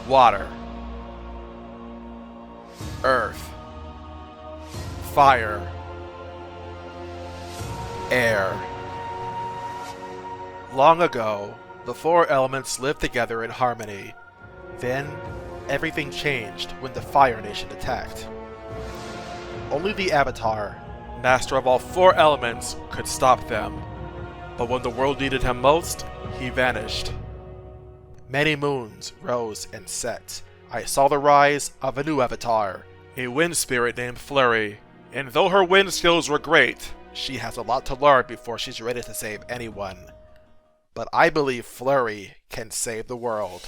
Water, Earth, Fire, Air. Long ago, the four elements lived together in harmony. Then, everything changed when the Fire Nation attacked. Only the Avatar, master of all four elements, could stop them. But when the world needed him most, he vanished. Many moons rose and set. I saw the rise of a new avatar, a wind spirit named Flurrie. And though her wind skills were great, she has a lot to learn before she's ready to save anyone. But I believe Flurrie can save the world.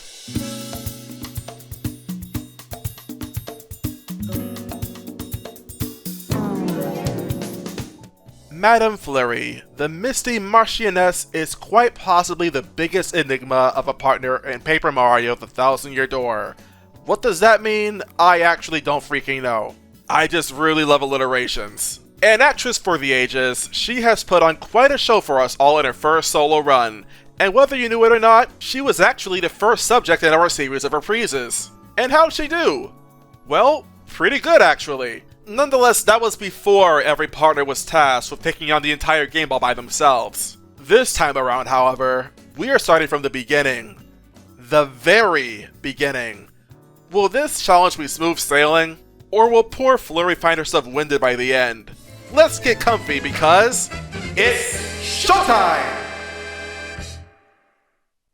Madame Flurrie, the misty Marchioness, is quite possibly the biggest enigma of a partner in Paper Mario: The Thousand-Year Door. What does that mean? I actually don't freaking know. I just really love alliterations. An actress for the ages, she has put on quite a show for us all in her first solo run, and whether you knew it or not, she was actually the first subject in our series of reprises. And how'd she do? Well, pretty good actually. Nonetheless, that was before every partner was tasked with taking on the entire game all by themselves. This time around, however, we are starting from the beginning. The very beginning. Will this challenge be smooth sailing? Or will poor Flurrie find herself winded by the end? Let's get comfy because it's showtime!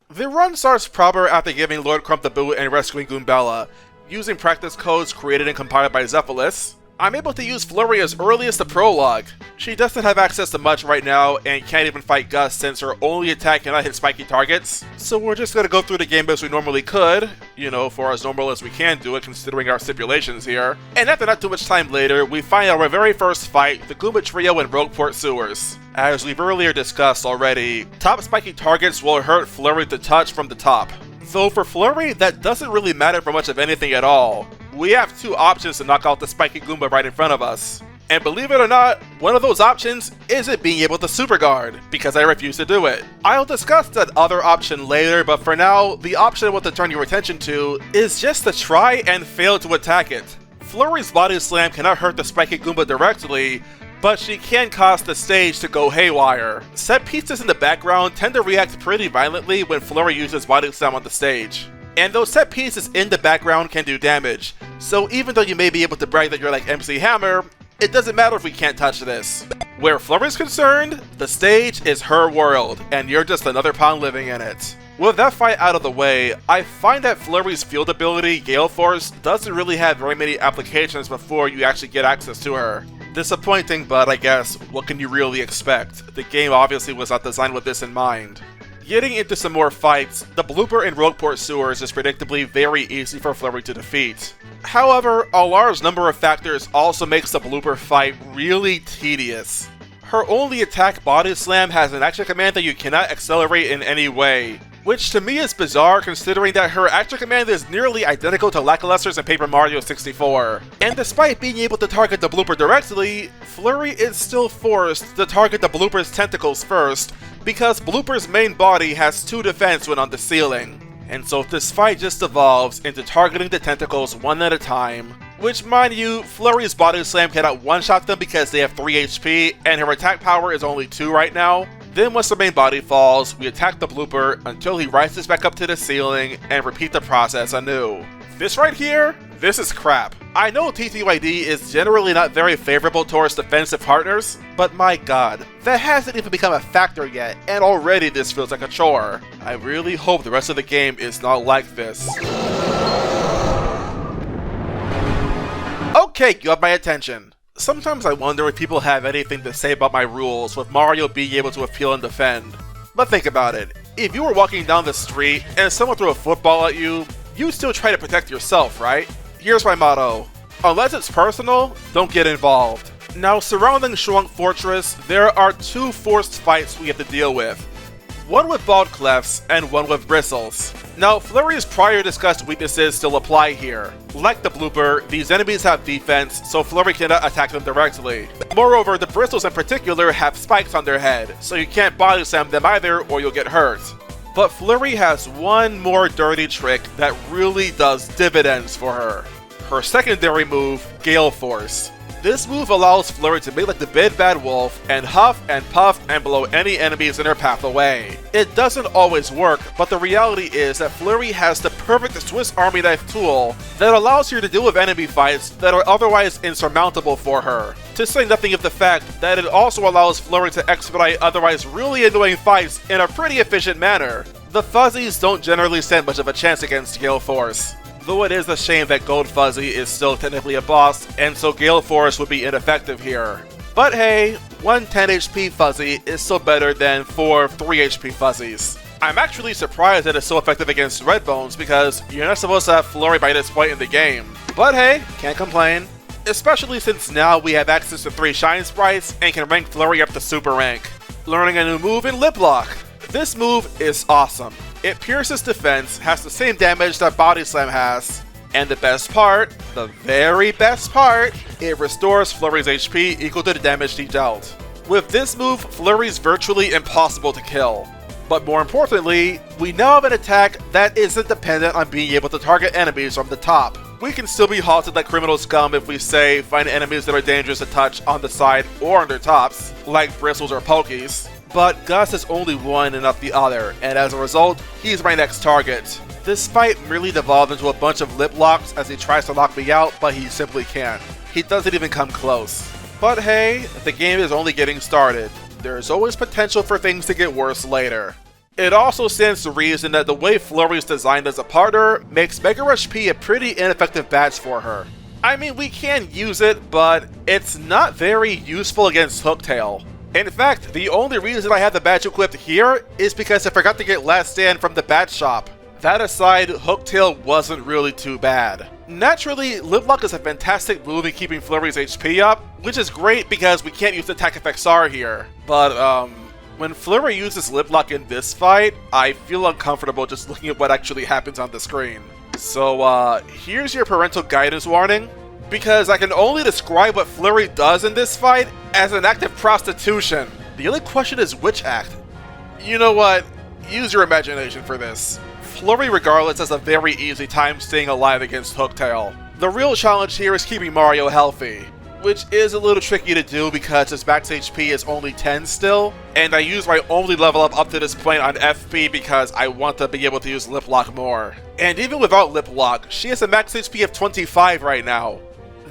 The run starts proper after giving Lord Crump the boot and rescuing Goombella. Using practice codes created and compiled by Zephyllis, I'm able to use Flurrie as early as the prologue. She doesn't have access to much right now and can't even fight Gus since her only attack cannot hit spiky targets. So we're just gonna go through the game as we normally could, you know, for as normal as we can do it considering our stipulations here. And after not too much time later, we find our very first fight, the Goomba Trio in Rogueport Sewers. As we've earlier discussed already, top spiky targets will hurt Flurrie to touch from the top. Though for Flurrie, that doesn't really matter for much of anything at all. We have two options to knock out the spiky Goomba right in front of us. And believe it or not, one of those options isn't being able to super guard, because I refuse to do it. I'll discuss that other option later, but for now, the option I want to turn your attention to is just to try and fail to attack it. Flurrie's body slam cannot hurt the spiky Goomba directly, but she can cause the stage to go haywire. Set pieces in the background tend to react pretty violently when Flurrie uses body slam on the stage. And those set pieces in the background can do damage, so even though you may be able to brag that you're like MC Hammer, it doesn't matter if we can't touch this. Where Flurrie's concerned, the stage is her world, and you're just another pawn living in it. With that fight out of the way, I find that Flurrie's field ability, Gale Force, doesn't really have very many applications before you actually get access to her. Disappointing, but I guess, what can you really expect? The game obviously was not designed with this in mind. Getting into some more fights, the blooper in Rogueport Sewers is predictably very easy for Flurrie to defeat. However, a large number of factors also makes the blooper fight really tedious. Her only attack, Body Slam, has an action command that you cannot accelerate in any way, which to me is bizarre considering that her action command is nearly identical to Lackluster's in Paper Mario 64. And despite being able to target the blooper directly, Flurrie is still forced to target the blooper's tentacles first, because Blooper's main body has 2 defense when on the ceiling. And so this fight just evolves into targeting the tentacles one at a time, which mind you, Flurrie's body slam cannot one-shot them because they have 3 HP and her attack power is only 2 right now. Then once the main body falls, we attack the blooper until he rises back up to the ceiling and repeat the process anew. This right here, this is crap. I know TTYD is generally not very favorable towards defensive partners, but my god, that hasn't even become a factor yet, and already this feels like a chore. I really hope the rest of the game is not like this. Okay, you have my attention. Sometimes I wonder if people have anything to say about my rules with Mario being able to appeal and defend. But think about it, if you were walking down the street and someone threw a football at you, you still try to protect yourself, right? Here's my motto: unless it's personal, don't get involved. Now, surrounding Shuang Fortress, there are 2 forced fights we have to deal with. One with Bald Clefs and one with Bristles. Now, Flurrie's prior discussed weaknesses still apply here. Like the blooper, these enemies have defense, so Flurrie cannot attack them directly. Moreover, the Bristles in particular have spikes on their head, so you can't body slam them either or you'll get hurt. But Flurrie has one more dirty trick that really does dividends for her. Her secondary move, Gale Force. This move allows Flurrie to make like the big bad wolf and huff and puff and blow any enemies in her path away. It doesn't always work, but the reality is that Flurrie has the perfect Swiss Army knife tool that allows her to deal with enemy fights that are otherwise insurmountable for her. To say nothing of the fact that it also allows Flurrie to expedite otherwise really annoying fights in a pretty efficient manner. The Fuzzies don't generally stand much of a chance against Gale Force, though it is a shame that Gold Fuzzy is still technically a boss, and so Gale Force would be ineffective here. But hey, one 10 HP Fuzzy is still better than 4 3 HP Fuzzies. I'm actually surprised that it's so effective against Red Bones because you're not supposed to have Flurrie by this point in the game. But hey, can't complain. Especially since now we have access to 3 Shine Sprites and can rank Flurrie up to Super Rank. Learning a new move in Lip Lock. This move is awesome. It pierces defense, has the same damage that Body Slam has, and the best part, the very best part, it restores Flurrie's HP equal to the damage he dealt. With this move, Flurrie's virtually impossible to kill. But more importantly, we now have an attack that isn't dependent on being able to target enemies from the top. We can still be halted like criminal scum if we say find enemies that are dangerous to touch on the side or on their tops, like bristles or pokies. But Gus is only one and not the other, and as a result, he's my next target. This fight merely devolved into a bunch of lip locks as he tries to lock me out, but he simply can't. He doesn't even come close. But hey, the game is only getting started. There's always potential for things to get worse later. It also stands to reason that the way Flurrie is designed as a partner makes Mega Rush P a pretty ineffective badge for her. I mean, we can use it, but it's not very useful against Hooktail. In fact, the only reason I have the badge equipped here is because I forgot to get Last Stand from the badge shop. That aside, Hooktail wasn't really too bad. Naturally, Lip Lock is a fantastic move in keeping Flurrie's HP up, which is great because we can't use attack effect SAR here. But when Flurrie uses Lip Lock in this fight, I feel uncomfortable just looking at what actually happens on the screen. So here's your parental guidance warning, because I can only describe what Flurrie does in this fight as an act of prostitution. The only question is which act. You know what? Use your imagination for this. Flurrie regardless has a very easy time staying alive against Hooktail. The real challenge here is keeping Mario healthy, which is a little tricky to do because his max HP is only 10 still, and I use my only level up to this point on FP because I want to be able to use Lip Lock more. And even without Lip Lock, she has a max HP of 25 right now.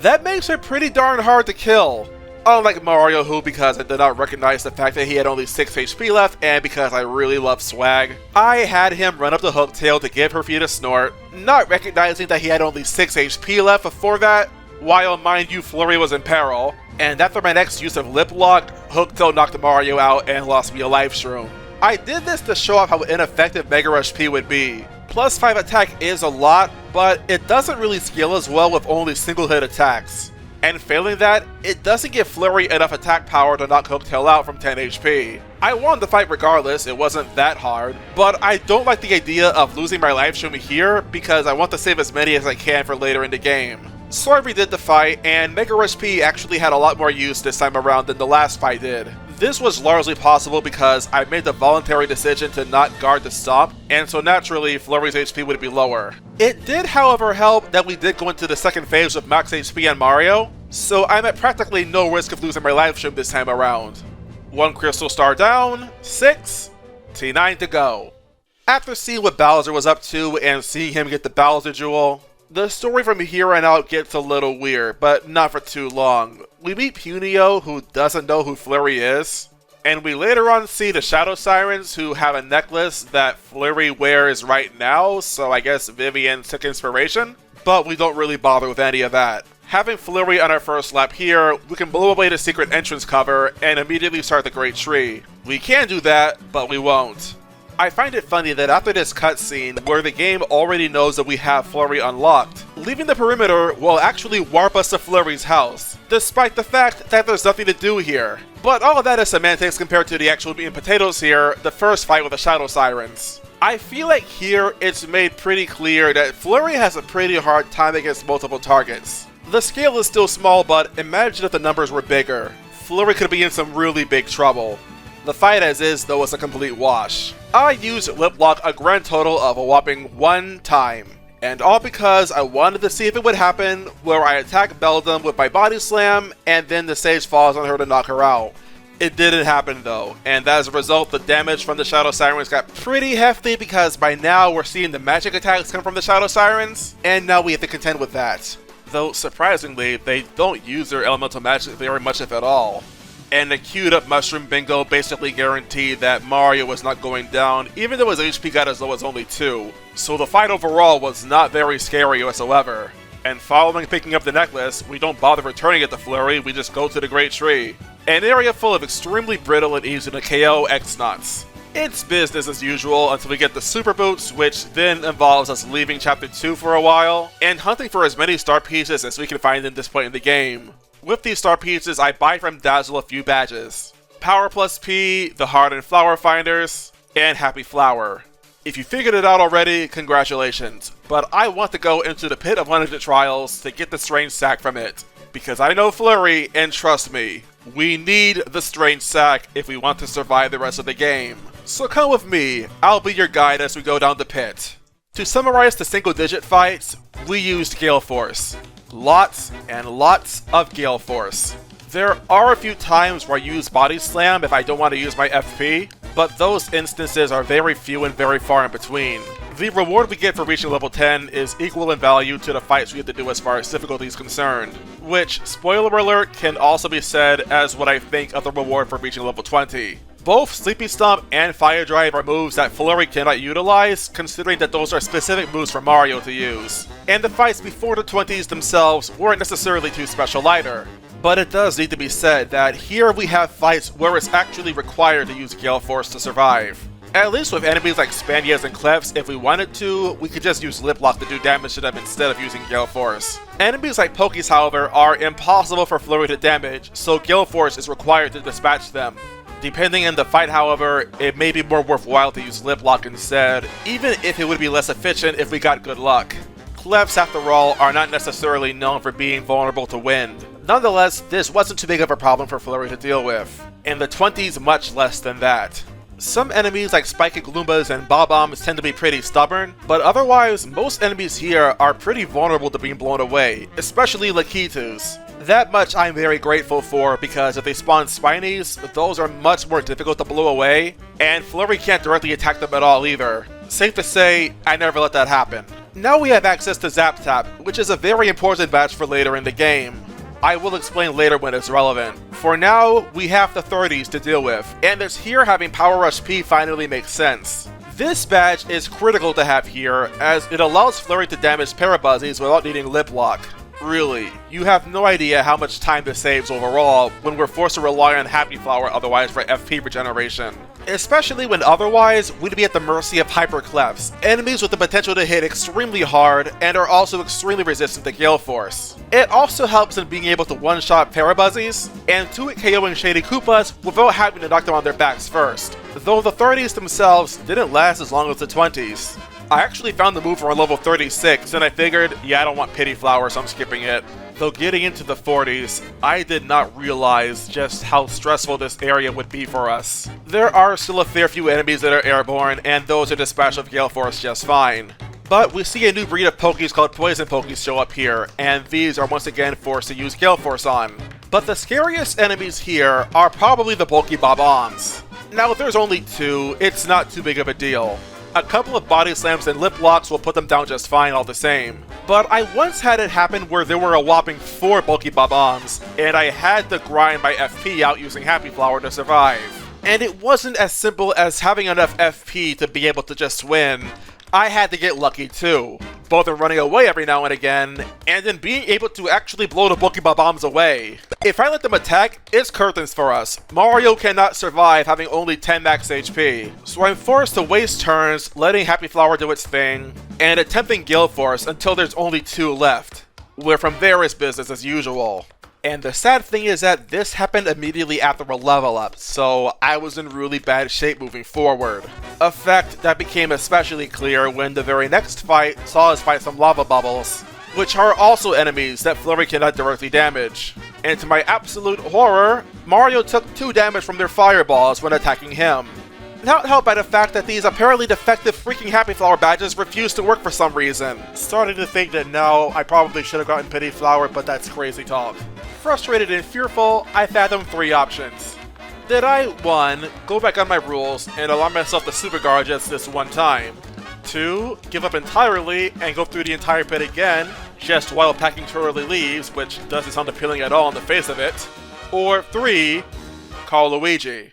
That makes her pretty darn hard to kill. Unlike Mario, who, because I did not recognize the fact that he had only 6 HP left, and because I really love swag, I had him run up to Hooktail to give her feet a snort, not recognizing that he had only 6 HP left before that, while mind you Flurrie was in peril, and after my next use of Lip Lock, Hooktail knocked Mario out and lost me a life shroom. I did this to show off how ineffective Mega Rush P would be. Plus 5 attack is a lot, but it doesn't really scale as well with only single hit attacks. And failing that, it doesn't give Flurrie enough attack power to knock Hooktail out from 10 HP. I won the fight regardless, it wasn't that hard, but I don't like the idea of losing my life shroom here because I want to save as many as I can for later in the game. So I redid the fight, and Mega Rush P actually had a lot more use this time around than the last fight did. This was largely possible because I made the voluntary decision to not guard the stomp, and so naturally Flurrie's HP would be lower. It did however help that we did go into the second phase with max HP on Mario, so I'm at practically no risk of losing my life stream this time around. 1 Crystal Star down, 6, T9 to go. After seeing what Bowser was up to and seeing him get the Bowser Jewel, the story from here on out gets a little weird, but not for too long. We meet Punio, who doesn't know who Flurrie is, and we later on see the Shadow Sirens, who have a necklace that Flurrie wears right now, so I guess Vivian took inspiration, but we don't really bother with any of that. Having Flurrie on our first lap here, we can blow away the secret entrance cover and immediately start the Great Tree. We can do that, but we won't. I find it funny that after this cutscene, where the game already knows that we have Flurrie unlocked, leaving the perimeter will actually warp us to Flurrie's house, despite the fact that there's nothing to do here. But all of that is semantics compared to the actual meat and potatoes here, the first fight with the Shadow Sirens. I feel like here it's made pretty clear that Flurrie has a pretty hard time against multiple targets. The scale is still small, but imagine if the numbers were bigger. Flurrie could be in some really big trouble. The fight as is, though, was a complete wash. I used Lip Lock a grand total of a whopping 1 time. And all because I wanted to see if it would happen, where I attack Beldum with my Body Slam, and then the sage falls on her to knock her out. It didn't happen though, and as a result, the damage from the Shadow Sirens got pretty hefty because by now we're seeing the magic attacks come from the Shadow Sirens, and now we have to contend with that. Though, surprisingly, they don't use their elemental magic very much if at all. And the queued up Mushroom Bingo basically guaranteed that Mario was not going down, even though his HP got as low as only 2. So the fight overall was not very scary whatsoever. And following picking up the necklace, we don't bother returning it to Flurrie, we just go to the Great Tree. An area full of extremely brittle and easy to KO X-Nuts. It's business as usual until we get the Super Boots, which then involves us leaving Chapter 2 for a while, and hunting for as many star pieces as we can find at this point in the game. With these star pieces, I buy from Dazzle a few badges. Power Plus P, the Heart and Flower Finders, and Happy Flower. If you figured it out already, congratulations, but I want to go into the Pit of 100 Trials to get the Strange Sack from it. Because I know Flurrie, and trust me, we need the Strange Sack if we want to survive the rest of the game. So come with me, I'll be your guide as we go down the pit. To summarize the single-digit fights, we used Gale Force. Lots and lots of Gale Force. There are a few times where I use Body Slam if I don't want to use my FP, but those instances are very few and very far in between. The reward we get for reaching level 10 is equal in value to the fights we have to do as far as difficulty is concerned, which, spoiler alert, can also be said as what I think of the reward for reaching level 20. Both Sleepy Stomp and Fire Drive are moves that Flurrie cannot utilize, considering that those are specific moves for Mario to use. And the fights before the 20s themselves weren't necessarily too special either. But it does need to be said that here we have fights where it's actually required to use Gale Force to survive. At least with enemies like Spanias and Clefs, if we wanted to, we could just use Lip Lock to do damage to them instead of using Gale Force. Enemies like Pokies, however, are impossible for Flurrie to damage, so Gale Force is required to dispatch them. Depending on the fight, however, it may be more worthwhile to use Lip Lock instead, even if it would be less efficient if we got good luck. Clefs, after all, are not necessarily known for being vulnerable to wind. Nonetheless, this wasn't too big of a problem for Flurrie to deal with, and the 20s much less than that. Some enemies like Spiky Gloombas and Bob-Ombs tend to be pretty stubborn, but otherwise, most enemies here are pretty vulnerable to being blown away, especially Lakitus. That much I'm very grateful for, because if they spawn Spinies, those are much more difficult to blow away, and Flurrie can't directly attack them at all either. Safe to say, I never let that happen. Now we have access to Zap Tap, which is a very important badge for later in the game. I will explain later when it's relevant. For now, we have the 30s to deal with, and it's here having Power Rush P finally makes sense. This badge is critical to have here, as it allows Flurrie to damage Parabuzzies without needing Lip Lock. Really, you have no idea how much time this saves overall when we're forced to rely on Happy Flower otherwise for FP regeneration. Especially when otherwise, we'd be at the mercy of Hyper Clefs, enemies with the potential to hit extremely hard and are also extremely resistant to Gale Force. It also helps in being able to one-shot Parabuzzies, and 2-hit KOing Shady Koopas without having to knock them on their backs first, though the 30s themselves didn't last as long as the 20s. I actually found the move around level 36, and I figured, yeah, I don't want Pity Flower, so I'm skipping it. Though getting into the 40s, I did not realize just how stressful this area would be for us. There are still a fair few enemies that are airborne, and those are dispatched with Gale Force just fine. But we see a new breed of Pokies called Poison Pokies show up here, and these are once again forced to use Gale Force on. But the scariest enemies here are probably the bulky Bob-Ombs. Now if there's only 2, it's not too big of a deal. A couple of Body Slams and Lip Locks will put them down just fine all the same. But I once had it happen where there were a whopping 4 bulky Bob-Ombs, and I had to grind my FP out using Happy Flower to survive. And it wasn't as simple as having enough FP to be able to just win. I had to get lucky too, both in running away every now and again, and in being able to actually blow the bulky Bob-Ombs away. If I let them attack, it's curtains for us. Mario cannot survive having only 10 max HP, so I'm forced to waste turns, letting Happy Flower do its thing, and attempting Gale Force until there's only 2 left. We're from there is business as usual. And the sad thing is that this happened immediately after a level up, so I was in really bad shape moving forward. A fact that became especially clear when the very next fight saw us fight some lava bubbles, which are also enemies that Flurrie cannot directly damage. and to my absolute horror, Mario took 2 damage from their fireballs when attacking him. Not helped by the fact that these apparently defective freaking Happy Flower badges refuse to work for some reason. Starting to think that now I probably should have gotten Pity Flower, but that's crazy talk. Frustrated and fearful, I fathomed 3 options. Did I, 1, go back on my rules and allow myself to super guard just this one time? 2, give up entirely and go through the entire pit again, just while packing Twirly Leaves, which doesn't sound appealing at all on the face of it. Or 3, call Luigi.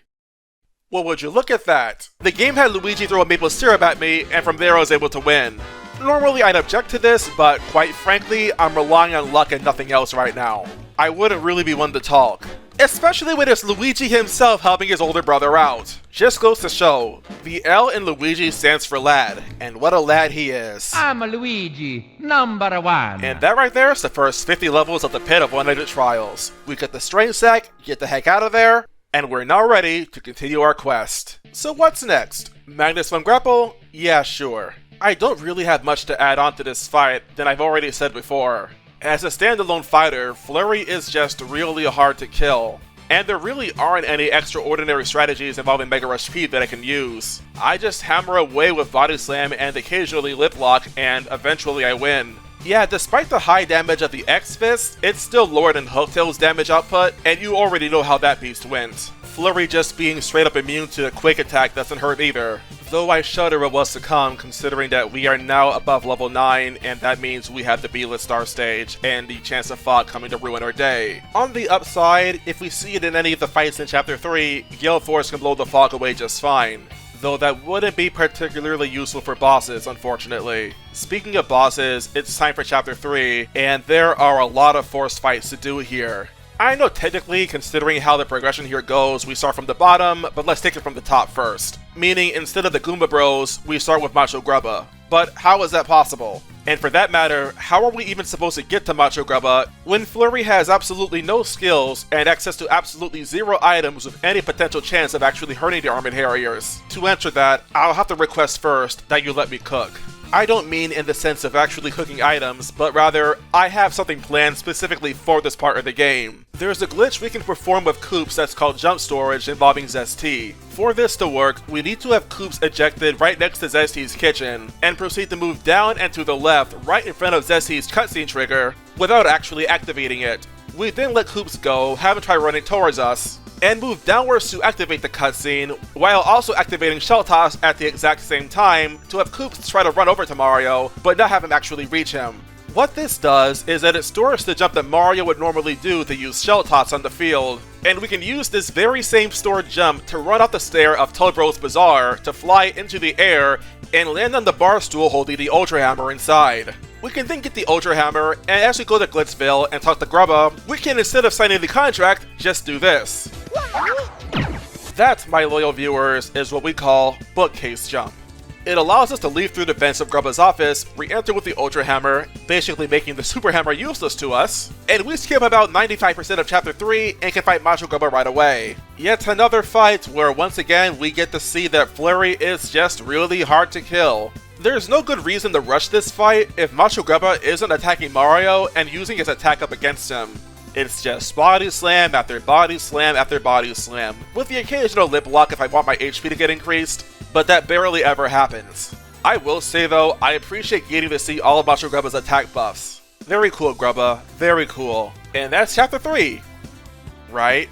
Well, would you look at that? The game had Luigi throw a maple syrup at me, and from there I was able to win. Normally I'd object to this, but quite frankly, I'm relying on luck and nothing else right now. I wouldn't really be one to talk. Especially when it's Luigi himself helping his older brother out. Just goes to show, the L in Luigi stands for lad, and what a lad he is. I'm Luigi, number 1. And that right there is the first 50 levels of the Pit of One-Nighted Trials. We get the strength sack, get the heck out of there, and we're now ready to continue our quest. So what's next? Magnus von Grapple? Yeah, sure. I don't really have much to add on to this fight than I've already said before. As a standalone fighter, Flurrie is just really hard to kill, and there really aren't any extraordinary strategies involving Mega Rush P that I can use. I just hammer away with Body Slam and occasionally Lip Lock, and eventually I win. Yeah, despite the high damage of the X-Fist, it's still lower than Hooktail's damage output, and you already know how that beast went. Flurrie just being straight up immune to the Quake attack doesn't hurt either. Though I shudder at what's to come, considering that we are now above level 9, and that means we have the B-list star stage, and the chance of fog coming to ruin our day. On the upside, if we see it in any of the fights in Chapter 3, Gale Force can blow the fog away just fine. Though that wouldn't be particularly useful for bosses, unfortunately. Speaking of bosses, it's time for Chapter 3, and there are a lot of forced fights to do here. I know technically, considering how the progression here goes, we start from the bottom, but let's take it from the top first. Meaning, instead of the Goomba Bros, we start with Macho Grubba. But how is that possible? And for that matter, how are we even supposed to get to Macho Grubba when Flurrie has absolutely no skills and access to absolutely 0 items with any potential chance of actually hurting the Armored Harriers? To answer that, I'll have to request first that you let me cook. I don't mean in the sense of actually cooking items, but rather, I have something planned specifically for this part of the game. There's a glitch we can perform with Koops that's called jump storage involving Zesty. For this to work, we need to have Koops ejected right next to Zesty's kitchen, and proceed to move down and to the left right in front of Zesty's cutscene trigger, without actually activating it. We then let Koops go, have him try running towards us, and move downwards to activate the cutscene, while also activating Shell Toss at the exact same time to have Koops try to run over to Mario, but not have him actually reach him. What this does is that it stores the jump that Mario would normally do to use Shell Toss on the field, and we can use this very same stored jump to run up the stair of Toadbro's Bazaar to fly into the air and land on the bar stool holding the Ultra Hammer inside. We can then get the Ultra Hammer, and as we go to Glitzville and talk to Grubba, we can, instead of signing the contract, just do this. That, my loyal viewers, is what we call Bookcase Jump. It allows us to leave through the vents of Grubba's office, re-enter with the Ultra Hammer, basically making the Super Hammer useless to us, and we skip about 95% of Chapter 3 and can fight Macho Grubba right away. Yet another fight where once again we get to see that Flurrie is just really hard to kill. There's no good reason to rush this fight if Macho Grubba isn't attacking Mario and using his attack up against him. It's just body slam after body slam after body slam, with the occasional lip lock if I want my HP to get increased, but that barely ever happens. I will say though, I appreciate getting to see all of Macho Grubba's attack buffs. Very cool, Grubba, very cool. And that's Chapter 3, right?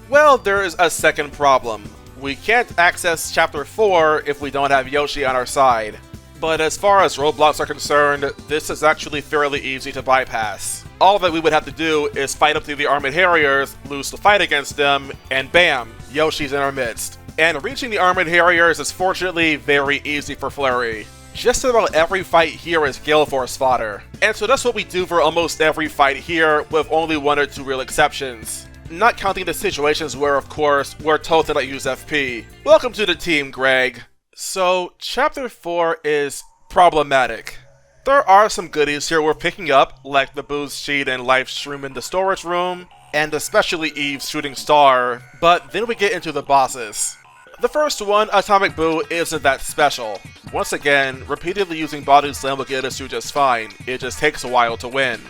Well, there is a second problem. We can't access Chapter 4 if we don't have Yoshi on our side. But as far as roadblocks are concerned, this is actually fairly easy to bypass. All that we would have to do is fight up through the Armored Harriers, lose the fight against them, and bam, Yoshi's in our midst. And reaching the Armored Harriers is fortunately very easy for Flurrie. Just about every fight here is Gale Force fodder. And so that's what we do for almost every fight here, with only 1 or 2 real exceptions. Not counting the situations where, of course, we're told to not use FP. Welcome to the team, Greg. So, Chapter 4 is problematic. There are some goodies here we're picking up, like the boost sheet and life shroom in the storage room, and especially Eve's shooting star, but then we get into the bosses. The first one, Atomic Boo, isn't that special. Once again, repeatedly using Body Slam will get us through just fine, it just takes a while to win.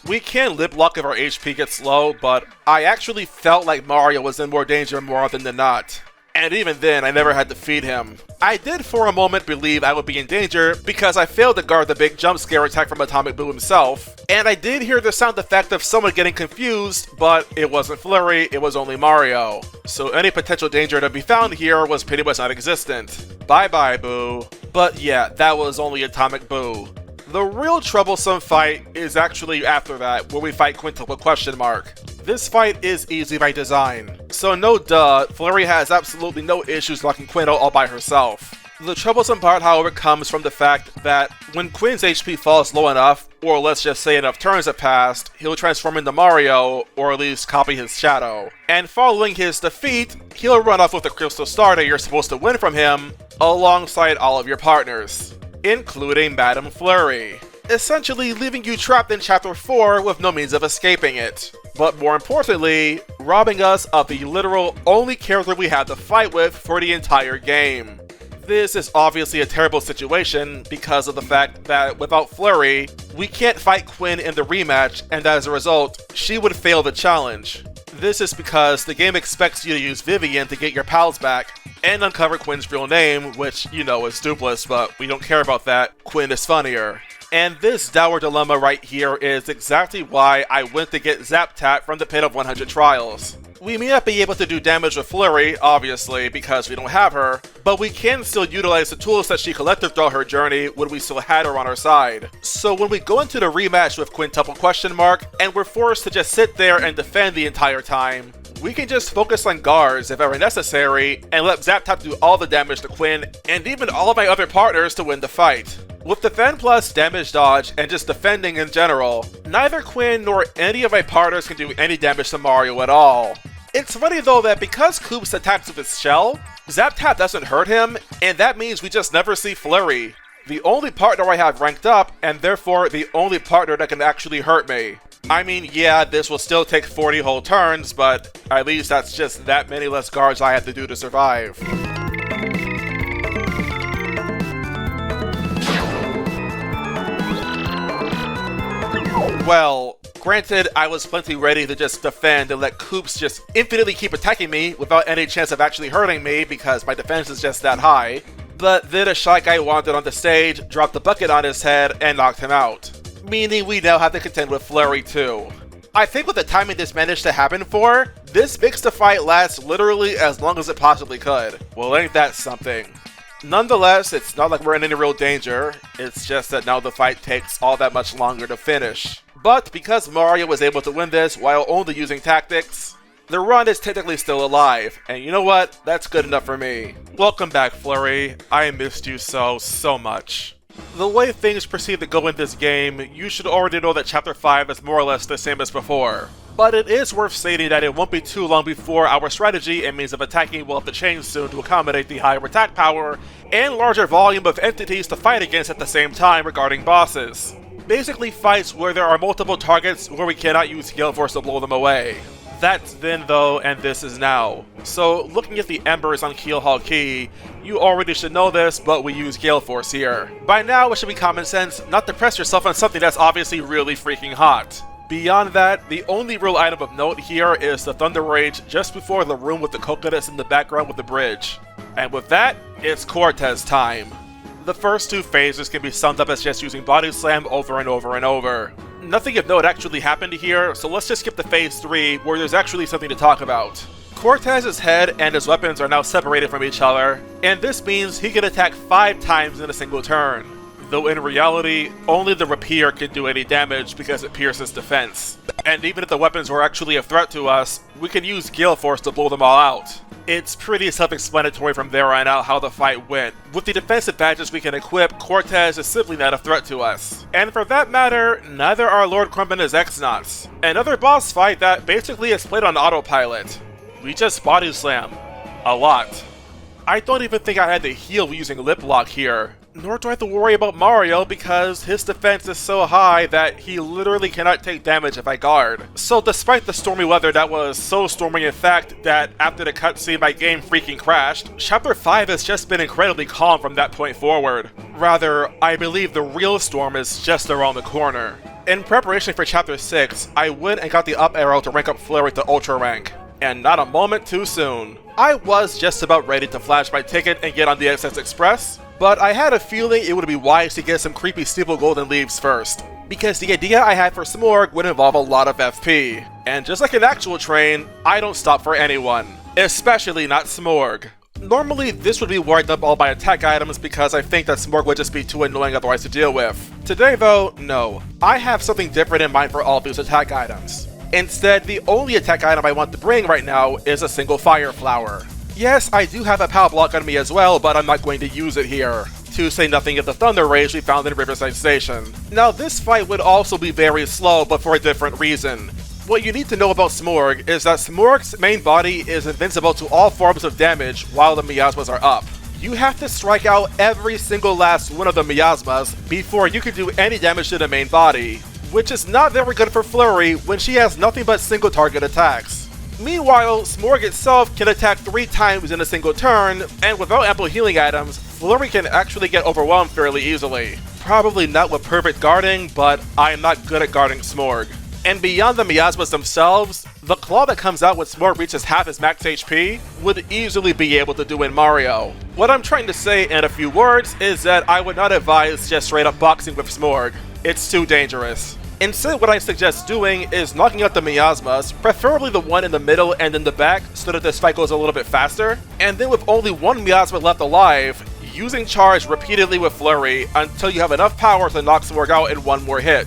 We can lip lock if our HP gets low, but I actually felt like Mario was in more danger more often than not. And even then, I never had to feed him. I did for a moment believe I would be in danger because I failed to guard the big jump scare attack from Atomic Boo himself, and I did hear the sound effect of someone getting confused, but it wasn't Flurrie, it was only Mario. So any potential danger to be found here was pretty much non-existent. Bye bye, Boo. But yeah, that was only Atomic Boo. The real troublesome fight is actually after that, where we fight Quintuple Question Mark. This fight is easy by design, so no duh, Flurrie has absolutely no issues locking Quinto all by herself. The troublesome part, however, comes from the fact that when Quinn's HP falls low enough, or let's just say enough turns have passed, he'll transform into Mario, or at least copy his shadow. And following his defeat, he'll run off with the Crystal Star that you're supposed to win from him, alongside all of your partners, including Madame Flurrie, essentially leaving you trapped in Chapter 4 with no means of escaping it. But more importantly, robbing us of the literal only character we had to fight with for the entire game. This is obviously a terrible situation because of the fact that without Flurrie, we can't fight Quinn in the rematch, and as a result, she would fail the challenge. This is because the game expects you to use Vivian to get your pals back, and uncover Quinn's real name, which, you know, is Dupless, but we don't care about that. Quinn is funnier. And this dour dilemma right here is exactly why I went to get Zap-Tap from the Pit of 100 Trials. We may not be able to do damage with Flurrie, obviously, because we don't have her, but we can still utilize the tools that she collected throughout her journey when we still had her on our side. So when we go into the rematch with Quintuple Question Mark, and we're forced to just sit there and defend the entire time, we can just focus on guards if ever necessary, and let Zap-Tap do all the damage to Quinn, and even all of my other partners to win the fight. With Defend Plus, Damage Dodge, and just defending in general, neither Quinn nor any of my partners can do any damage to Mario at all. It's funny though that because Koops attacks with his shell, Zap-Tap doesn't hurt him, and that means we just never see Flurrie. The only partner I have ranked up, and therefore the only partner that can actually hurt me. I mean, yeah, this will still take 40 whole turns, but at least that's just that many less guards I have to do to survive. Well, granted, I was plenty ready to just defend and let Koops just infinitely keep attacking me without any chance of actually hurting me because my defense is just that high. But then a Shy Guy wandered on the stage, dropped the bucket on his head, and knocked him out. Meaning we now have to contend with Flurrie too. I think with the timing this managed to happen for, this makes the fight last literally as long as it possibly could. Well, ain't that something. Nonetheless, it's not like we're in any real danger, it's just that now the fight takes all that much longer to finish. But because Mario was able to win this while only using tactics, the run is technically still alive, and you know what? That's good enough for me. Welcome back, Flurrie. I missed you so much. The way things proceed to go in this game, you should already know that Chapter 5 is more or less the same as before. But it is worth stating that it won't be too long before our strategy and means of attacking will have to change soon to accommodate the higher attack power and larger volume of entities to fight against at the same time regarding bosses. Basically fights where there are multiple targets where we cannot use Gale Force to blow them away. That's then though, and this is now. So looking at the embers on Keel Hall Key, you already should know this, but we use Gale Force here. By now it should be common sense not to press yourself on something that's obviously really freaking hot. Beyond that, the only real item of note here is the Thunder Rage just before the room with the coconuts in the background with the bridge. And with that, it's Cortez time. The first two phases can be summed up as just using Body Slam over and over and over. Nothing of note actually happened here, so let's just skip to phase 3 where there's actually something to talk about. Cortez's head and his weapons are now separated from each other, and this means he can attack 5 times in a single turn. Though in reality, only the rapier can do any damage because it pierces defense. And even if the weapons were actually a threat to us, we can use Gale Force to blow them all out. It's pretty self-explanatory from there on out how the fight went. With the defensive badges we can equip, Cortez is simply not a threat to us. And for that matter, neither are Lord Crump and his X-Nauts. Another boss fight that basically is played on autopilot. We just body slam. A lot. I don't even think I had to heal using Lip Lock here. Nor do I have to worry about Mario because his defense is so high that he literally cannot take damage if I guard. So despite the stormy weather that was so stormy in fact that after the cutscene my game freaking crashed, Chapter 5 has just been incredibly calm from that point forward. Rather, I believe the real storm is just around the corner. In preparation for Chapter 6, I went and got the up arrow to rank up Flurrie to Ultra rank, and not a moment too soon. I was just about ready to flash my ticket and get on the XS Express, but I had a feeling it would be wise to get some creepy steeple golden leaves first, because the idea I had for Smorg would involve a lot of FP, and just like an actual train, I don't stop for anyone, especially not Smorg. Normally, this would be where I dump all my attack items because I think that Smorg would just be too annoying otherwise to deal with. Today though, no. I have something different in mind for all these attack items. Instead, the only attack item I want to bring right now is a single Fire Flower. Yes, I do have a Power Block on me as well, but I'm not going to use it here. To say nothing of the Thunder Rage we found in Riverside Station. Now this fight would also be very slow, but for a different reason. What you need to know about Smorg is that Smorg's main body is invincible to all forms of damage while the miasmas are up. You have to strike out every single last one of the miasmas before you can do any damage to the main body, which is not very good for Flurrie when she has nothing but single target attacks. Meanwhile, Smorg itself can attack 3 times in a single turn, and without ample healing items, Flurrie can actually get overwhelmed fairly easily. Probably not with perfect guarding, but I am not good at guarding Smorg. And beyond the miasmas themselves, the claw that comes out when Smorg reaches half his max HP would easily be able to do in Mario. What I'm trying to say in a few words is that I would not advise just straight up boxing with Smorg. It's too dangerous. Instead, what I suggest doing is knocking out the miasmas, preferably the one in the middle and in the back so that this fight goes a little bit faster, and then with only one miasma left alive, using charge repeatedly with Flurrie until you have enough power to knock Smorg out in one more hit.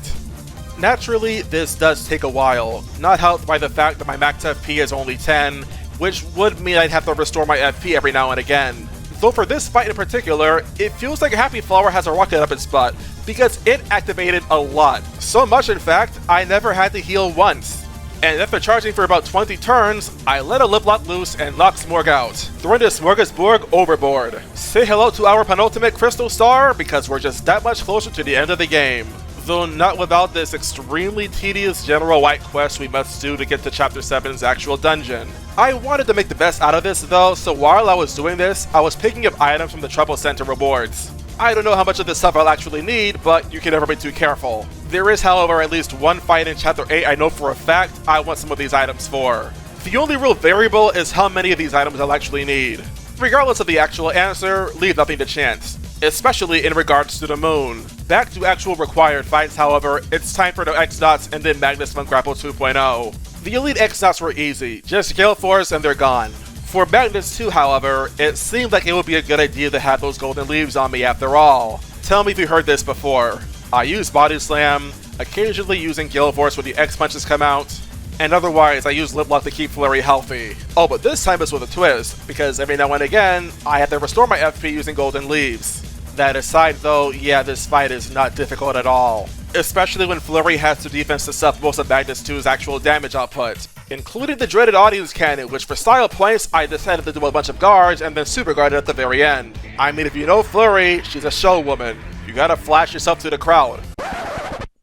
Naturally, this does take a while, not helped by the fact that my max FP is only 10, which would mean I'd have to restore my FP every now and again. Though for this fight in particular, it feels like Happy Flower has a rocket up its butt, because it activated a lot. So much in fact, I never had to heal once. And after charging for about 20 turns, I let a Lip Lock loose and knocked Smorg out, throwing the Smorgasborg overboard. Say hello to our penultimate Crystal Star, because we're just that much closer to the end of the game. Though not without this extremely tedious General White quest we must do to get to Chapter 7's actual dungeon. I wanted to make the best out of this though, so while I was doing this, I was picking up items from the Trouble Center rewards. I don't know how much of this stuff I'll actually need, but you can never be too careful. There is, however, at least one fight in Chapter 8 I know for a fact I want some of these items for. The only real variable is how many of these items I'll actually need. Regardless of the actual answer, leave nothing to chance, especially in regards to the moon. Back to actual required fights, however, it's time for the X-Dots and then Magnus Fun Grapple 2.0. The Elite X-Dots were easy, just Gale Force and they're gone. For Magnus 2, however, it seemed like it would be a good idea to have those golden leaves on me after all. Tell me if you heard this before. I use Body Slam, occasionally using Gale Force when the X-Punches come out, and otherwise I use Lip Lock to keep Flurrie healthy. Oh, but this time it's with a twist, because every now and again, I have to restore my FP using golden leaves. That aside though, yeah, this fight is not difficult at all. Especially when Flurrie has to defense to stuff most of Magnus 2's actual damage output, including the dreaded audience cannon, which for style points, I decided to do a bunch of guards and then super guarded at the very end. I mean, if you know Flurrie, she's a show woman. You gotta flash yourself to the crowd.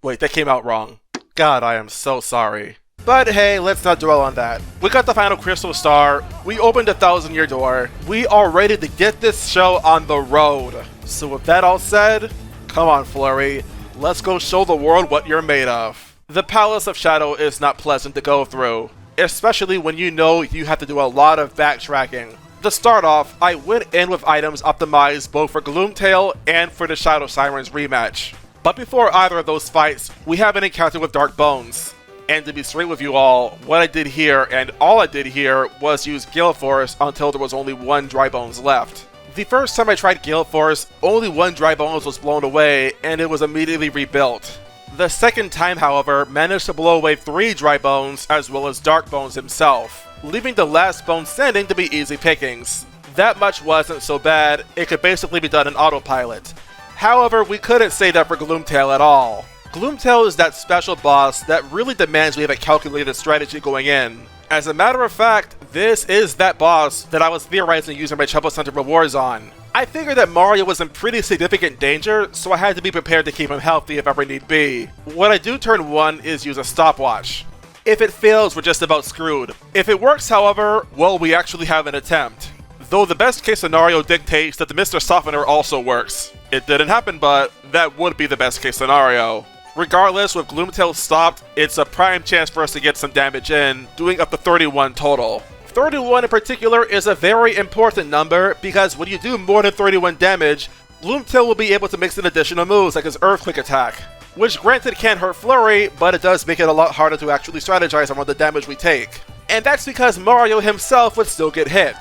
Wait, that came out wrong. God, I am so sorry. But hey, let's not dwell on that. We got the final Crystal Star, we opened the 1,000-year door, we are ready to get this show on the road. So with that all said, come on Flurrie, let's go show the world what you're made of. The Palace of Shadow is not pleasant to go through, especially when you know you have to do a lot of backtracking. To start off, I went in with items optimized both for Gloomtail and for the Shadow Sirens rematch. But before either of those fights, we have an encounter with Dark Bones. And to be straight with you all, what I did here, and all I did here, was use Gale Force until there was only one Dry Bones left. The first time I tried Gale Force, only one Dry Bones was blown away, and it was immediately rebuilt. The second time, however, managed to blow away 3 Dry Bones, as well as Dark Bones himself, leaving the last bone standing to be easy pickings. That much wasn't so bad, it could basically be done in autopilot. However, we couldn't say that for Gloomtail at all. Gloomtail is that special boss that really demands we have a calculated strategy going in. As a matter of fact, this is that boss that I was theorizing using my Trouble Center rewards on. I figured that Mario was in pretty significant danger, so I had to be prepared to keep him healthy if ever need be. What I do turn 1 is use a stopwatch. If it fails, we're just about screwed. If it works, however, well, we actually have an attempt. Though the best case scenario dictates that the Mr. Softener also works. It didn't happen, but that would be the best case scenario. Regardless, with Gloomtail stopped, it's a prime chance for us to get some damage in, doing up to 31 total. 31 in particular is a very important number because when you do more than 31 damage, Gloomtail will be able to mix in additional moves like his Earthquake attack, which granted can hurt Flurrie, but it does make it a lot harder to actually strategize on the damage we take. And that's because Mario himself would still get hit.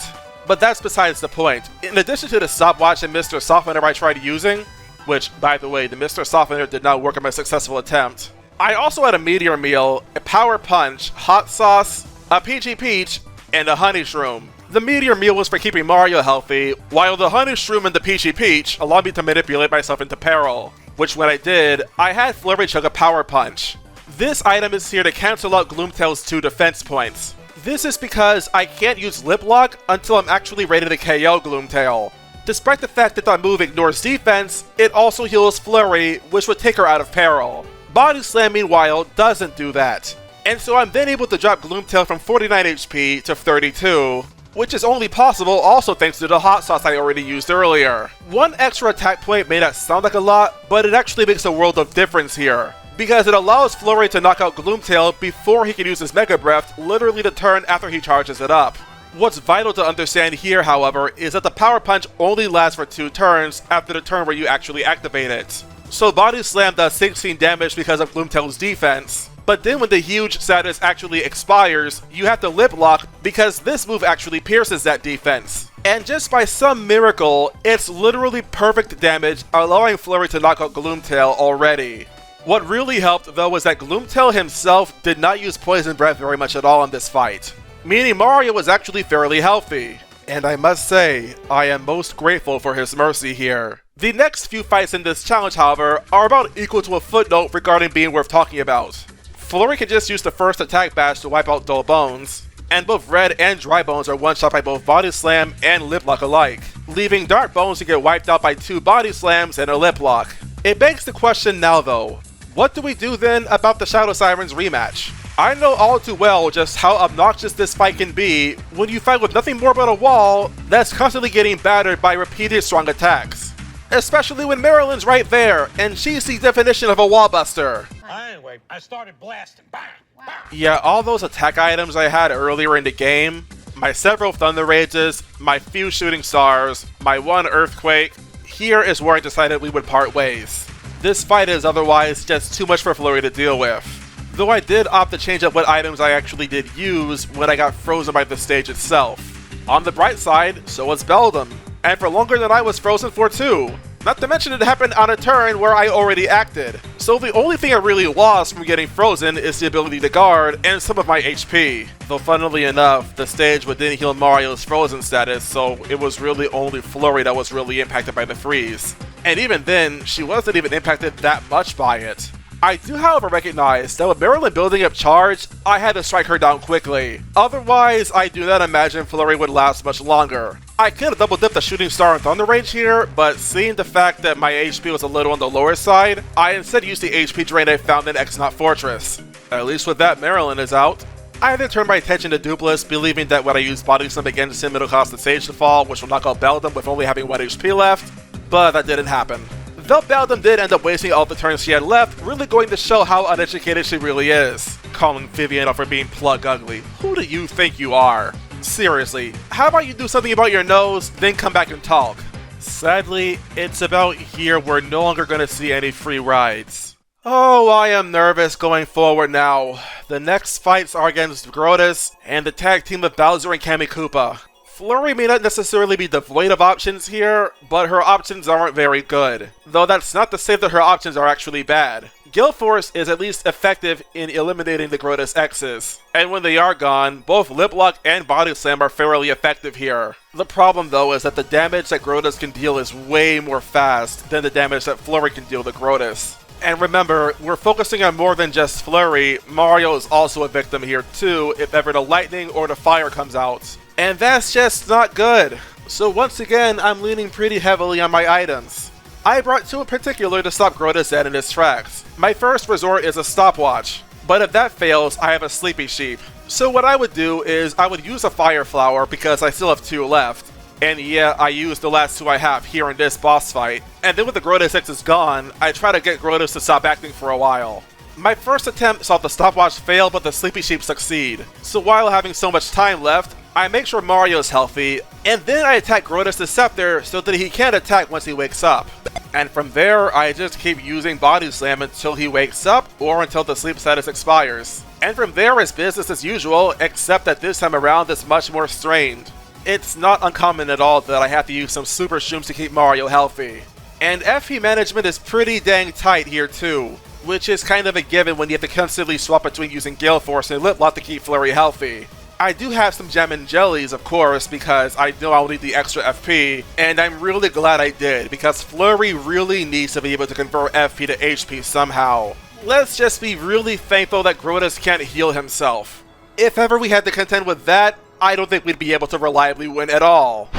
But that's besides the point. In addition to the stopwatch and Mr. Softener I tried using, which, by the way, the Mr. Softener did not work on my successful attempt, I also had a Meteor Meal, a Power Punch, Hot Sauce, a Peachy Peach, and a Honey Shroom. The Meteor Meal was for keeping Mario healthy, while the Honey Shroom and the Peachy Peach allowed me to manipulate myself into peril, which when I did, I had Flurrie chug a Power Punch. This item is here to cancel out Gloomtail's 2 defense points. This is because I can't use Lip Lock until I'm actually ready to KO Gloomtail. Despite the fact that that move ignores defense, it also heals Flurrie, which would take her out of peril. Body Slam, meanwhile, doesn't do that. And so I'm then able to drop Gloomtail from 49 HP to 32, which is only possible also thanks to the Hot Sauce I already used earlier. One extra attack point may not sound like a lot, but it actually makes a world of difference here, because it allows Flurrie to knock out Gloomtail before he can use his Mega Breath literally to turn after he charges it up. What's vital to understand here, however, is that the Power Punch only lasts for 2 turns after the turn where you actually activate it. So Body Slam does 16 damage because of Gloomtail's defense, but then when the huge status actually expires, you have to Lip Lock because this move actually pierces that defense. And just by some miracle, it's literally perfect damage, allowing Flurrie to knock out Gloomtail already. What really helped though was that Gloomtail himself did not use Poison Breath very much at all in this fight, meaning Mario was actually fairly healthy. And I must say, I am most grateful for his mercy here. The next few fights in this challenge, however, are about equal to a footnote regarding being worth talking about. Flurrie can just use the first attack bash to wipe out Dull Bones, and both Red and Dry Bones are one-shot by both Body Slam and Lip Lock alike, leaving Dark Bones to get wiped out by 2 Body Slams and a Lip Lock. It begs the question now though, what do we do then about the Shadow Sirens rematch? I know all too well just how obnoxious this fight can be when you fight with nothing more but a wall that's constantly getting battered by repeated strong attacks. Especially when Marilyn's right there, and she's the definition of a wall buster. Anyway, I started blasting. Bang, bang. Yeah, all those attack items I had earlier in the game, my several Thunder Rages, my few Shooting Stars, my 1 Earthquake, here is where I decided we would part ways. This fight is otherwise just too much for Flurrie to deal with. Though I did opt to change up what items I actually did use when I got frozen by the stage itself. On the bright side, so was Beldum, and for longer than I was frozen for too. Not to mention it happened on a turn where I already acted. So the only thing I really lost from getting frozen is the ability to guard and some of my HP. Though funnily enough, the stage would then heal Mario's frozen status, so it was really only Flurrie that was really impacted by the freeze. And even then, she wasn't even impacted that much by it. I do however recognize that with Marilyn building up charge, I had to strike her down quickly. Otherwise, I do not imagine Flurrie would last much longer. I could have double dipped the Shooting Star and Thunder Rage here, but seeing the fact that my HP was a little on the lower side, I instead used the HP drain I found in Exnaut Fortress. At least with that, Marilyn is out. I then turned my attention to Dupless, believing that when I used Body Slam against him it'll cause the stage to fall, which will knock out Beldum with only having 1 HP left, but that didn't happen. Though Beldum did end up wasting all the turns she had left, really going to show how uneducated she really is. Calling Vivian out for being plug ugly. Who do you think you are? Seriously, how about you do something about your nose, then come back and talk? Sadly, it's about here we're no longer going to see any free rides. Oh, I am nervous going forward now. The next fights are against Grodus and the tag team of Bowser and Kamikoopa. Flurrie may not necessarily be devoid of options here, but her options aren't very good. Though that's not to say that her options are actually bad. Gale Force is at least effective in eliminating the Grodus X's, and when they are gone, both Lip Lock and Body Slam are fairly effective here. The problem though is that the damage that Grodus can deal is way more fast than the damage that Flurrie can deal to Grodus. And remember, we're focusing on more than just Flurrie, Mario is also a victim here too if ever the lightning or the fire comes out. And that's just not good. So once again, I'm leaning pretty heavily on my items. I brought 2 in particular to stop Grodus dead in his tracks. My first resort is a stopwatch, but if that fails, I have a Sleepy Sheep. So what I would do is I would use a Fire Flower because I still have 2 left. And yeah, I used the last 2 I have here in this boss fight. And then with the Grodus X gone, I try to get Grodus to stop acting for a while. My first attempt saw the stopwatch fail, but the Sleepy Sheep succeed. So while having so much time left, I make sure Mario is healthy, and then I attack Grodus the Scepter so that he can't attack once he wakes up. And from there, I just keep using Body Slam until he wakes up, or until the sleep status expires. And from there it's business as usual, except that this time around it's much more strained. It's not uncommon at all that I have to use some super shrooms to keep Mario healthy. And FP management is pretty dang tight here too, which is kind of a given when you have to constantly swap between using Gale Force and Lip Lock to keep Flurrie healthy. I do have some Gem and Jellies, of course, because I know I'll need the extra FP, and I'm really glad I did, because Flurrie really needs to be able to convert FP to HP somehow. Let's just be really thankful that Grodus can't heal himself. If ever we had to contend with that, I don't think we'd be able to reliably win at all.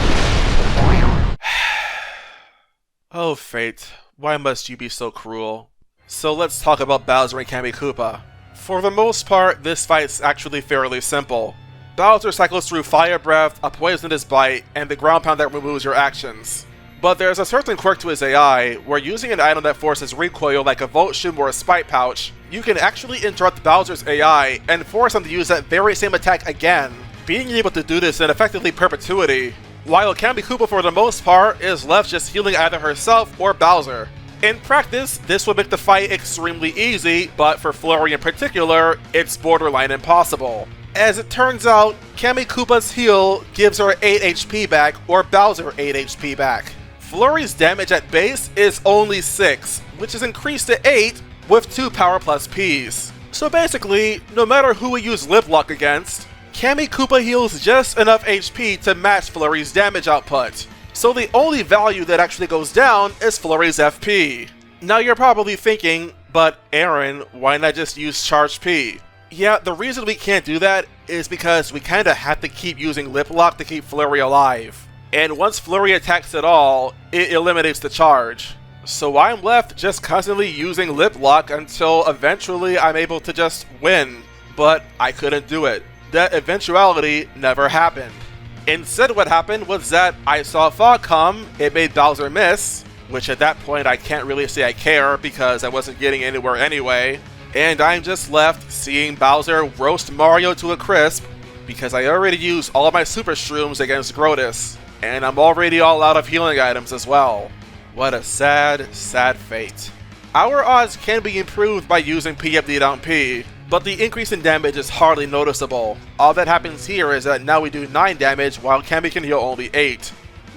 Oh fate, why must you be so cruel? So let's talk about Bowser and Kamikoopa. For the most part, this fight's actually fairly simple. Bowser cycles through Fire Breath, a Poisonous Bite, and the Ground Pound that removes your actions. But there's a certain quirk to his AI, where using an item that forces recoil like a Volt Shroom or a Spite Pouch, you can actually interrupt Bowser's AI and force him to use that very same attack again, being able to do this in effectively perpetuity, while Kamikoopa for the most part is left just healing either herself or Bowser. In practice, this would make the fight extremely easy, but for Flurrie in particular, it's borderline impossible. As it turns out, Kamikoopa's heal gives her 8 HP back, or Bowser 8 HP back. Flurrie's damage at base is only 6, which is increased to 8 with 2 Power Plus Ps. So basically, no matter who we use Lip Lock against, Kamikoopa heals just enough HP to match Flurrie's damage output. So the only value that actually goes down is Flurrie's FP. Now you're probably thinking, but Aaron, why not just use Charge P? Yeah, the reason we can't do that is because we kinda have to keep using Lip Lock to keep Flurrie alive. And once Flurrie attacks at all, it eliminates the charge. So I'm left just constantly using Lip Lock until eventually I'm able to just win. But I couldn't do it. That eventuality never happened. Instead what happened was that I saw Fog come, it made Bowser miss, which at that point I can't really say I care because I wasn't getting anywhere anyway, and I'm just left seeing Bowser roast Mario to a crisp because I already used all of my Super Shrooms against Grodus, and I'm already all out of healing items as well. What a sad, sad fate. Our odds can be improved by using PFD down P, but the increase in damage is hardly noticeable. All that happens here is that now we do 9 damage while Kami can heal only 8.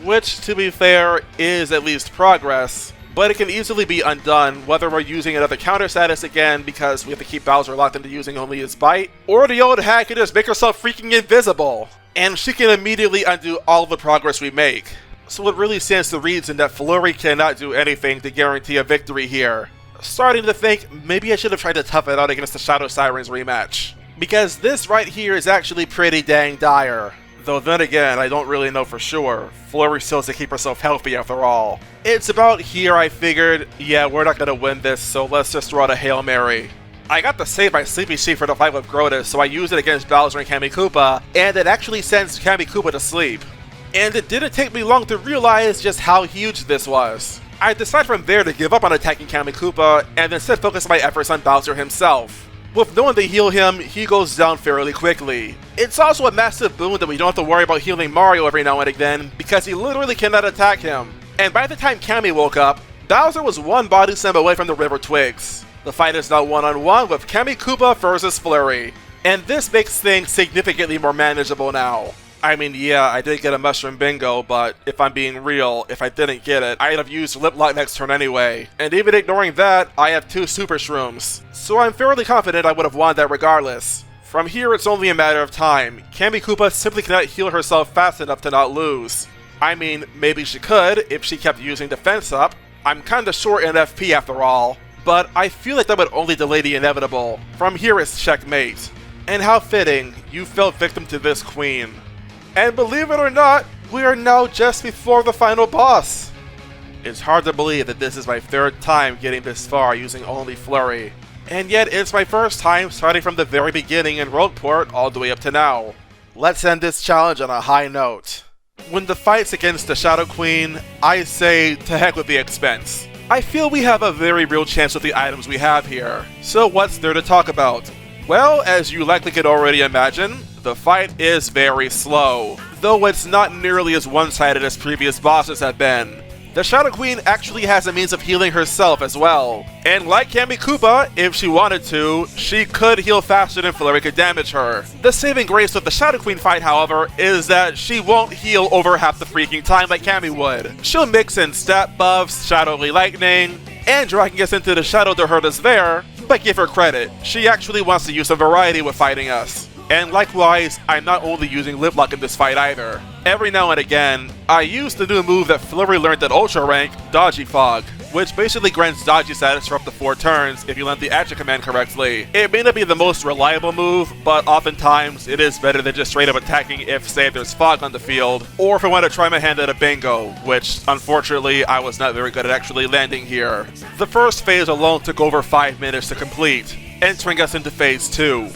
Which, to be fair, is at least progress, but it can easily be undone whether we're using another counter status again because we have to keep Bowser locked into using only his bite, or the old hack can just make herself freaking invisible, and she can immediately undo all the progress we make. So it really stands to reason that Flurrie cannot do anything to guarantee a victory here. Starting to think maybe I should have tried to tough it out against the Shadow Sirens rematch, because this right here is actually pretty dang dire. Though then again, I don't really know for sure. Flurrie still has to keep herself healthy after all. It's about here I figured, yeah, we're not gonna win this, so let's just throw out a Hail Mary. I got to save my Sleepy Sheep for the fight with Grodus, so I used it against Bowser and Kamikoopa, and it actually sends Kamikoopa to sleep. And it didn't take me long to realize just how huge this was. I decided from there to give up on attacking Kamikoopa, and instead focus my efforts on Bowser himself. With no one to heal him, he goes down fairly quickly. It's also a massive boon that we don't have to worry about healing Mario every now and again, because he literally cannot attack him. And by the time Kami woke up, Bowser was 1 body slam away from the River Twigs. The fight is now 1-on-1 with Kamikoopa versus Flurrie, and this makes things significantly more manageable now. I mean, yeah, I did get a Mushroom Bingo, but if I'm being real, if I didn't get it, I'd have used Lip Lock next turn anyway. And even ignoring that, I have 2 Super Shrooms, so I'm fairly confident I would have won that regardless. From here, it's only a matter of time. Kamikoopa simply cannot heal herself fast enough to not lose. I mean, maybe she could, if she kept using defense up. I'm kinda short in FP after all, but I feel like that would only delay the inevitable. From here, it's checkmate. And how fitting, you fell victim to this queen. And believe it or not, we are now just before the final boss. It's hard to believe that this is my 3rd time getting this far using only Flurrie. And yet it's my first time starting from the very beginning in Rogueport all the way up to now. Let's end this challenge on a high note. When the fight's against the Shadow Queen, I say to heck with the expense. I feel we have a very real chance with the items we have here. So what's there to talk about? Well, as you likely could already imagine, the fight is very slow, though it's not nearly as one-sided as previous bosses have been. The Shadow Queen actually has a means of healing herself as well, and like Kamikuba, if she wanted to, she could heal faster than Flurrie could damage her. The saving grace with the Shadow Queen fight, however, is that she won't heal over half the freaking time like Kami would. She'll mix in stat buffs, Shadowy Lightning, and dragging us into the shadow to hurt us there, but give her credit, she actually wants to use some variety with fighting us. And likewise, I'm not only using Lip Lock in this fight either. Every now and again, I use the new move that Flurrie learned at Ultra Rank, Dodgy Fog, which basically grants dodgy status for up to 4 turns if you learn the action command correctly. It may not be the most reliable move, but oftentimes it is better than just straight up attacking if, say, there's fog on the field, or if I want to try my hand at a bingo, which unfortunately I was not very good at actually landing here. The first phase alone took over 5 minutes to complete, entering us into phase 2.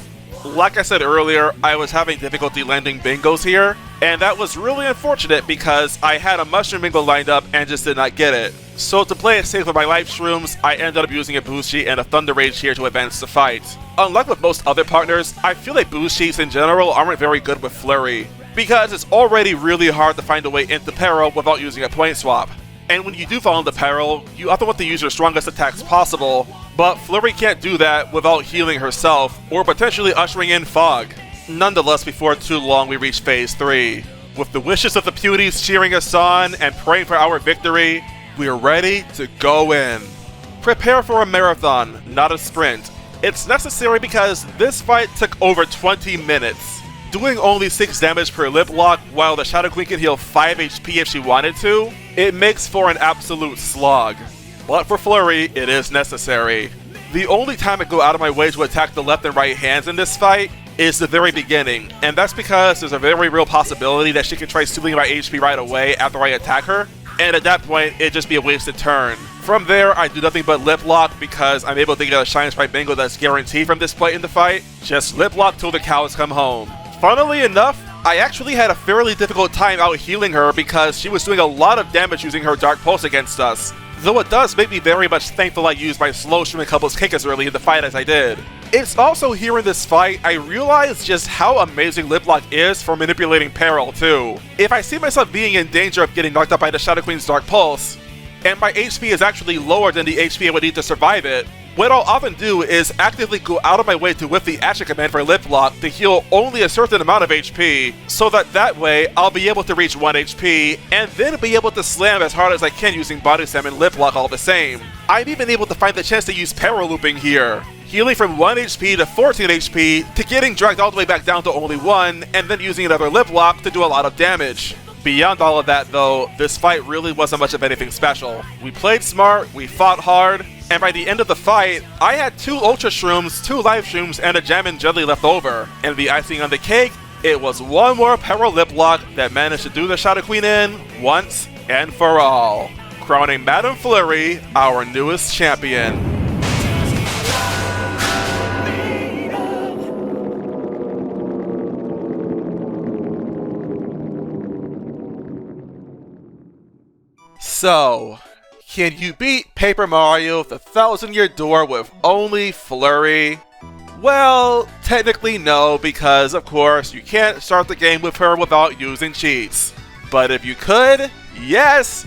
Like I said earlier, I was having difficulty landing bingos here, and that was really unfortunate because I had a mushroom bingo lined up and just did not get it. So to play it safe with my life shrooms, I ended up using a Booshi and a Thunder Rage here to advance the fight. Unlike with most other partners, I feel like Booshis in general aren't very good with Flurrie, because it's already really hard to find a way into peril without using a point swap. And when you do fall into peril, you often want to use your strongest attacks possible, but Flurrie can't do that without healing herself, or potentially ushering in fog. Nonetheless, before too long we reach phase 3. With the wishes of the Puties cheering us on and praying for our victory, we're ready to go in. Prepare for a marathon, not a sprint. It's necessary because this fight took over 20 minutes. Doing only 6 damage per Lip Lock while the Shadow Queen can heal 5 HP if she wanted to, it makes for an absolute slog. But for Flurrie, it is necessary. The only time I go out of my way to attack the left and right hands in this fight is the very beginning, and that's because there's a very real possibility that she can try stealing my HP right away after I attack her, and at that point, it'd just be a wasted turn. From there, I do nothing but Lip Lock because I'm able to get a Shine Sprite Bingo that's guaranteed from this point in the fight. Just Lip Lock till the cows come home. Funnily enough, I actually had a fairly difficult time out healing her because she was doing a lot of damage using her Dark Pulse against us. Though it does make me very much thankful I used my slow stream and couples kick as early in the fight as I did. It's also here in this fight I realized just how amazing Lip Lock is for manipulating peril too. If I see myself being in danger of getting knocked out by the Shadow Queen's Dark Pulse, and my HP is actually lower than the HP I would need to survive it, what I'll often do is actively go out of my way to whip the action command for Lip Lock to heal only a certain amount of HP, so that way I'll be able to reach 1 HP, and then be able to slam as hard as I can using Body Slam and Lip Lock all the same. I'm even able to find the chance to use Peril Looping here, healing from 1 HP to 14 HP to getting dragged all the way back down to only 1, and then using another Lip Lock to do a lot of damage. Beyond all of that though, this fight really wasn't much of anything special. We played smart, we fought hard, and by the end of the fight, I had 2 Ultra Shrooms, 2 Life Shrooms, and a Jammin' Jelly left over. And the icing on the cake, it was one more Peril Lip Lock that managed to do the Shadow Queen in once and for all, crowning Madame Flurrie our newest champion. So, can you beat Paper Mario the 1000-Year Door with only Flurrie? Well, technically no, because of course you can't start the game with her without using cheats. But if you could, yes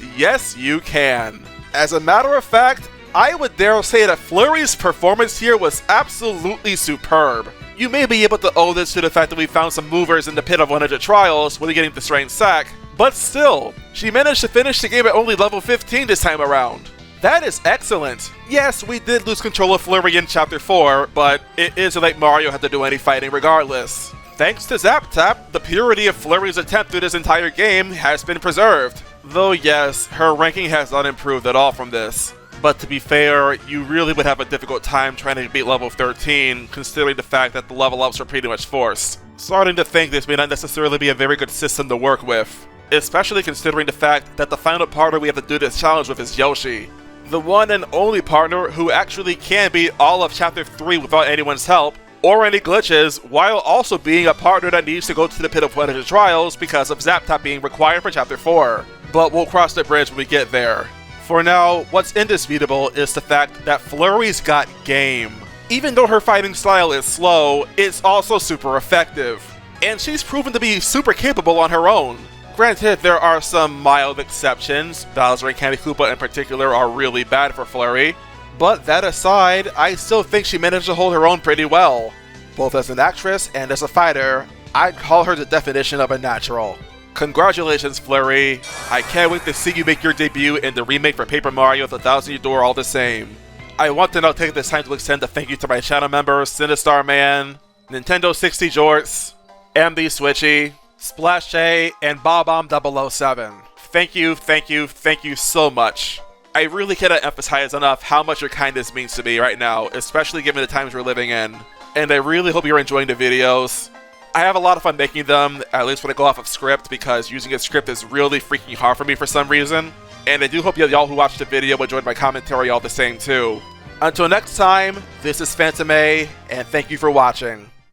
you can. As a matter of fact, I would dare say that Flurrie's performance here was absolutely superb. You may be able to owe this to the fact that we found some movers in the pit of 100 trials when getting the Strange Sack, but still, she managed to finish the game at only level 15 this time around. That is excellent. Yes, we did lose control of Flurrie in Chapter 4, but it isn't like Mario had to do any fighting regardless. Thanks to Zap Tap, the purity of Flurrie's attempt through this entire game has been preserved. Though yes, her ranking has not improved at all from this. But to be fair, you really would have a difficult time trying to beat level 13, considering the fact that the level ups are pretty much forced. Starting to think this may not necessarily be a very good system to work with, especially considering the fact that the final partner we have to do this challenge with is Yoshi. The one and only partner who actually can beat all of Chapter 3 without anyone's help, or any glitches, while also being a partner that needs to go to the Pit of Pleasure Trials because of Zaptop being required for Chapter 4. But we'll cross the bridge when we get there. For now, what's indisputable is the fact that Flurrie's got game. Even though her fighting style is slow, it's also super effective. And she's proven to be super capable on her own. Granted, there are some mild exceptions. Bowser and Candy Koopa in particular are really bad for Flurrie. But that aside, I still think she managed to hold her own pretty well. Both as an actress and as a fighter, I'd call her the definition of a natural. Congratulations, Flurrie. I can't wait to see you make your debut in the remake for Paper Mario The Thousand Year Door all the same. I want to now take this time to extend a thank you to my channel members, SiniStarMan, Nintendo 60Jorts, MD Switchy, Splash J, and BobBomb007. Thank you so much. I really cannot emphasize enough how much your kindness means to me right now, especially given the times we're living in. And I really hope you're enjoying the videos. I have a lot of fun making them, at least when I go off of script, because using a script is really freaking hard for me for some reason. And I do hope y'all who watched the video enjoyed my commentary all the same too. Until next time, this is Phantom A, and thank you for watching.